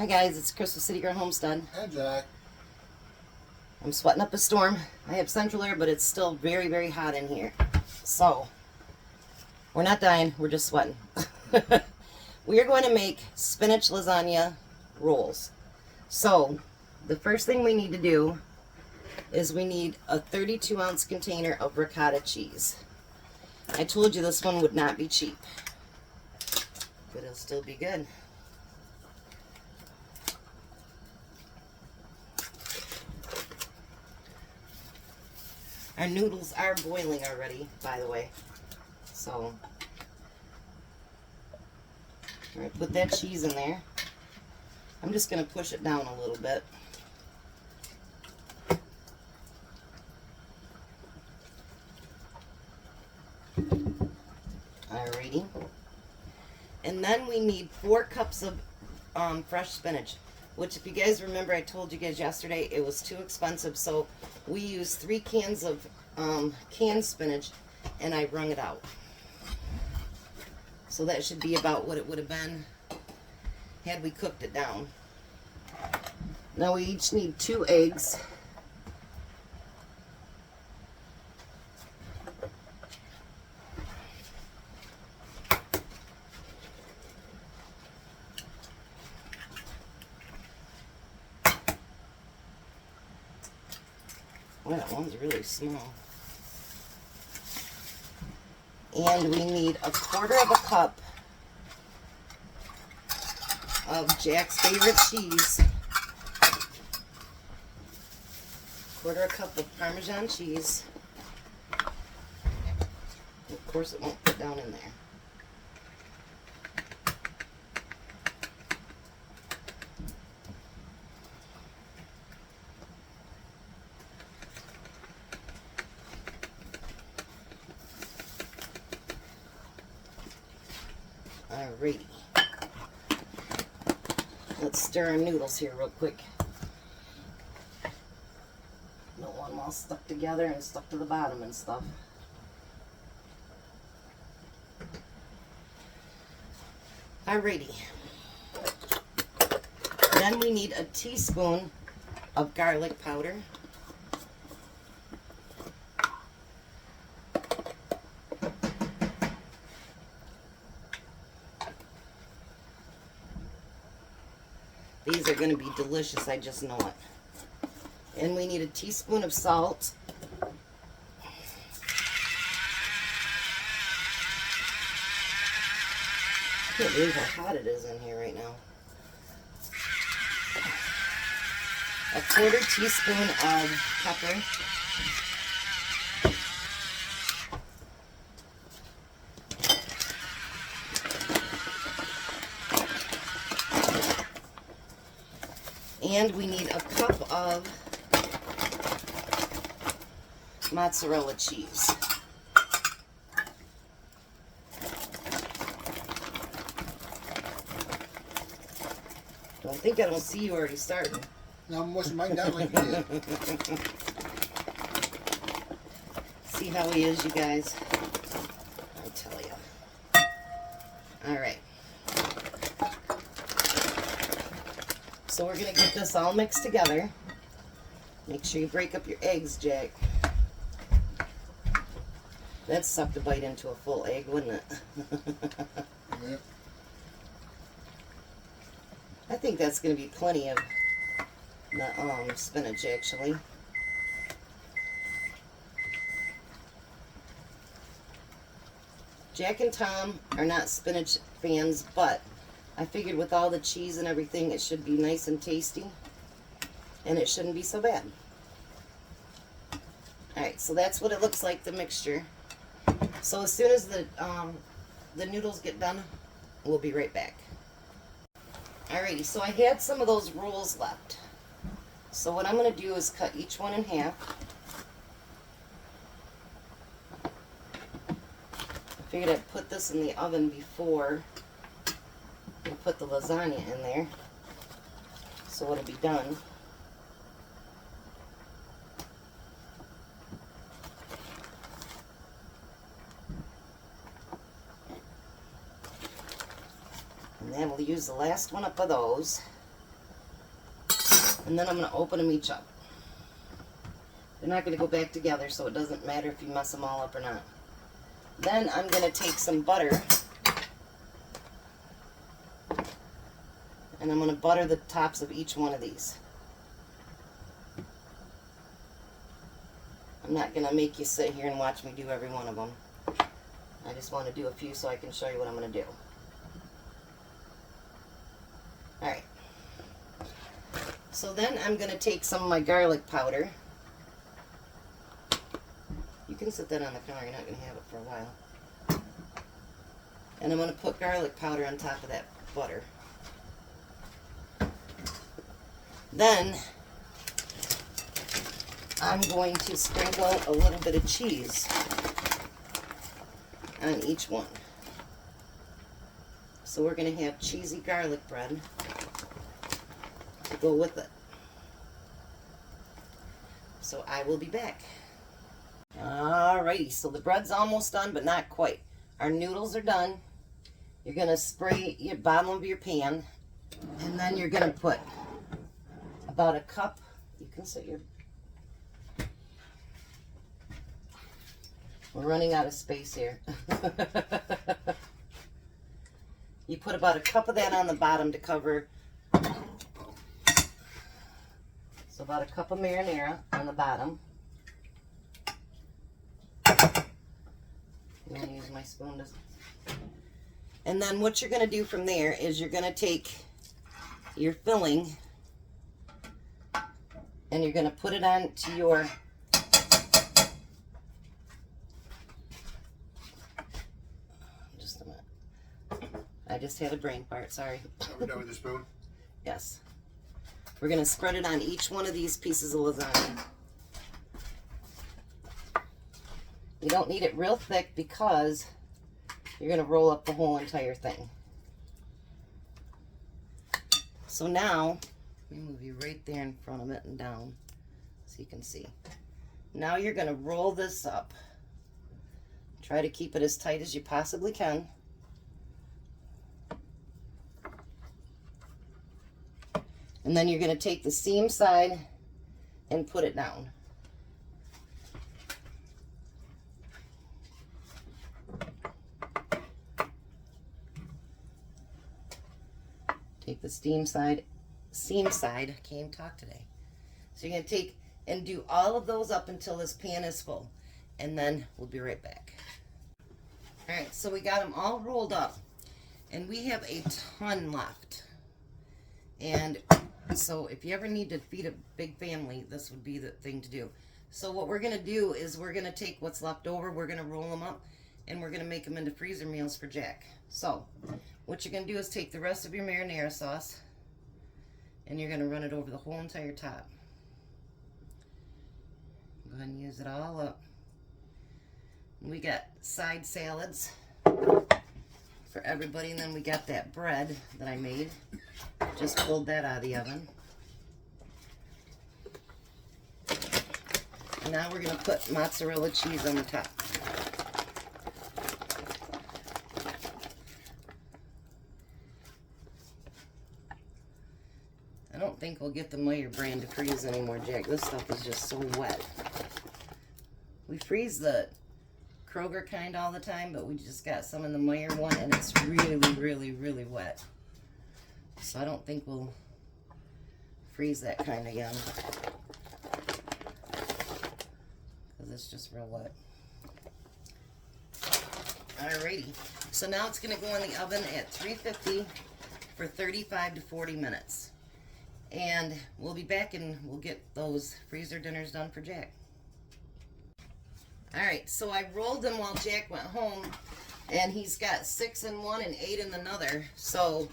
Hi guys, it's Crystal City Girl Homestead. Hi, Jack. I'm sweating up a storm. I have central air, but it's still very, very hot in here. So, we're not dying, we're just sweating. We are going to make spinach lasagna rolls. So, the first thing we need to do is we need a 32-ounce container of ricotta cheese. I told you this one would not be cheap, but it'll still be good. Our noodles are boiling already, by the way. So, we're going to put that cheese in there. I'm just going to push it down a little bit. Alrighty. And then we need 4 cups of fresh spinach, which, if you guys remember, I told you guys yesterday it was too expensive, so we used 3 cans of canned spinach, and I wrung it out. So that should be about what it would have been had we cooked it down. Now we each need 2 eggs. Well, that one's really small. And we need 1/4 cup of Jack's favorite cheese. 1/4 cup of parmesan cheese. Of course, it won't fit down in there. Alrighty. Let's stir our noodles here real quick. Don't want them all stuck together and stuck to the bottom and stuff. Alrighty. Then we need a teaspoon of garlic powder. These are going to be delicious, I just know it. And we need a teaspoon of salt. I can't believe how hot it is in here right now. A 1/4 teaspoon of pepper. And we need a cup of mozzarella cheese. I don't see you already starting. Now I'm washing mine down like you did. See how he is, you guys? I tell you. Alright. So we're going to get this all mixed together. Make sure you break up your eggs, Jack. That sucked a bite into a full egg, wouldn't it? Yeah. I think that's going to be plenty of the spinach, actually. Jack and Tom are not spinach fans, but I figured with all the cheese and everything, it should be nice and tasty, and it shouldn't be so bad. Alright, so that's what it looks like, the mixture. So as soon as the noodles get done, we'll be right back. Alrighty, so I had some of those rolls left. So what I'm going to do is cut each one in half. I figured I'd put this in the oven before I put the lasagna in there, so it'll be done. And then we'll use the last one up of those. And then I'm going to open them each up. They're not going to go back together, so it doesn't matter if you mess them all up or not. Then I'm going to take some butter, and I'm going to butter the tops of each one of these. I'm not going to make you sit here and watch me do every one of them. I just want to do a few so I can show you what I'm going to do. Alright. So then I'm going to take some of my garlic powder. You can sit that on the counter, you're not going to have it for a while. And I'm going to put garlic powder on top of that butter. Then I'm going to sprinkle a little bit of cheese on each one. So we're going to have cheesy garlic bread to go with it. So I will be back. Alrighty, so the bread's almost done, but not quite. Our noodles are done. You're going to spray your bottom of your pan, and then you're going to put about a cup. You can set your... We're running out of space here. You put about a cup of that on the bottom to cover. So about a cup of marinara on the bottom. I'm going to use my spoon to... And then what you're going to do from there is you're going to take your filling and you're going to put it onto your... Just a minute. I just had a brain fart, sorry. Are we done with the spoon? Yes. We're going to spread it on each one of these pieces of lasagna. You don't need it real thick because you're going to roll up the whole entire thing. So now, let me move you right there in front of it and down so you can see. Now you're going to roll this up. Try to keep it as tight as you possibly can. And then you're going to take the seam side and put it down. Take the seam side, I can't even talk today. So you're going to take and do all of those up until this pan is full. And then we'll be right back. Alright, so we got them all rolled up. And we have a ton left. And so if you ever need to feed a big family, this would be the thing to do. So what we're going to do is we're going to take what's left over, we're going to roll them up, and we're going to make them into freezer meals for Jack. So what you're going to do is take the rest of your marinara sauce, and you're going to run it over the whole entire top. Go ahead and use it all up. We got side salads for everybody, and then we got that bread that I made. Just pulled that out of the oven. And now we're going to put mozzarella cheese on the top. I don't think we'll get the Meyer brand to freeze anymore, Jack. This stuff is just so wet. We freeze the Kroger kind all the time, but we just got some in the Meyer one, and it's really, really, really wet. So I don't think we'll freeze that kind again, because it's just real wet. Alrighty, so now it's going to go in the oven at 350 for 35 to 40 minutes. And we'll be back and we'll get those freezer dinners done for Jack. Alright, so I rolled them while Jack went home, and he's got 6 in one and 8 in another, so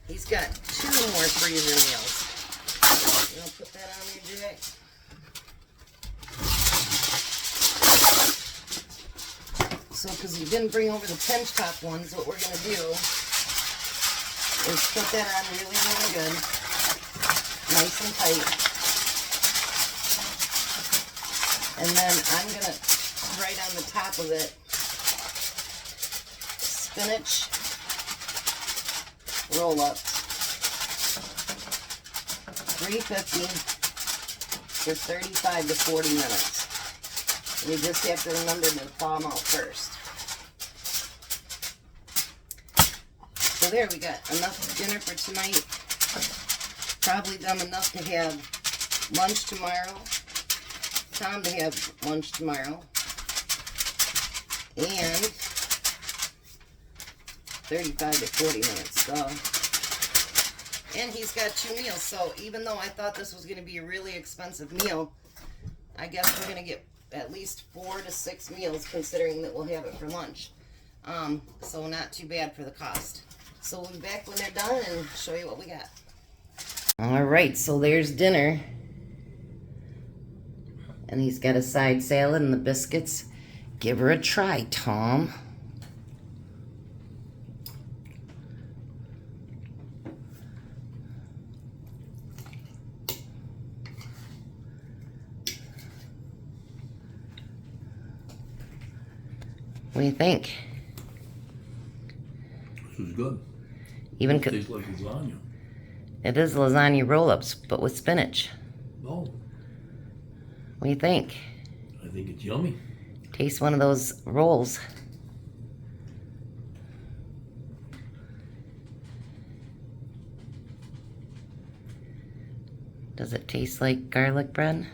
he's got 2 more freezer meals. You want to put that on there, Jack? So, because he didn't bring over the pinch top ones, what we're going to do is put that on really, really good. Nice and tight. And then I'm going to write on the top of it spinach roll-ups. 350 for 35 to 40 minutes. You just have to remember to thaw them out first. So there, we got enough dinner for tonight. Probably them enough to have lunch tomorrow. Tom to have lunch tomorrow. And 35 to 40 minutes. So, and he's got 2 meals. So even though I thought this was going to be a really expensive meal, I guess we're going to get at least 4 to 6 meals, considering that we'll have it for lunch. So not too bad for the cost. So we'll be back when they're done and show you what we got. Alright, so there's dinner. And he's got a side salad and the biscuits. Give her a try, Tom. What do you think? This is good. Even It tastes like lasagna. it is lasagna roll-ups, but with spinach. No, What do you think? I think it's yummy. Taste one of those rolls. Does it taste like garlic bread?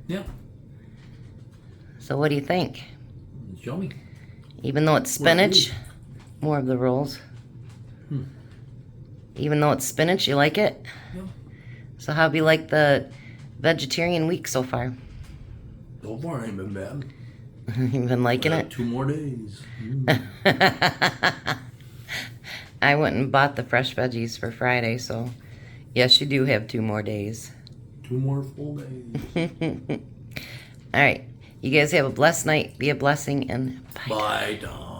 Yeah, So what do you think? it's yummy. Even though it's spinach, more of the rolls. Even though it's spinach, you like it? Yeah. So how have you liked the vegetarian week so far? So far, ain't been bad. You've been liking I it? got 2 more days. I went and bought the fresh veggies for Friday, so yes, you do have 2 more days. 2 more full days. All right. You guys have a blessed night. Be a blessing, and bye. Bye, Tom.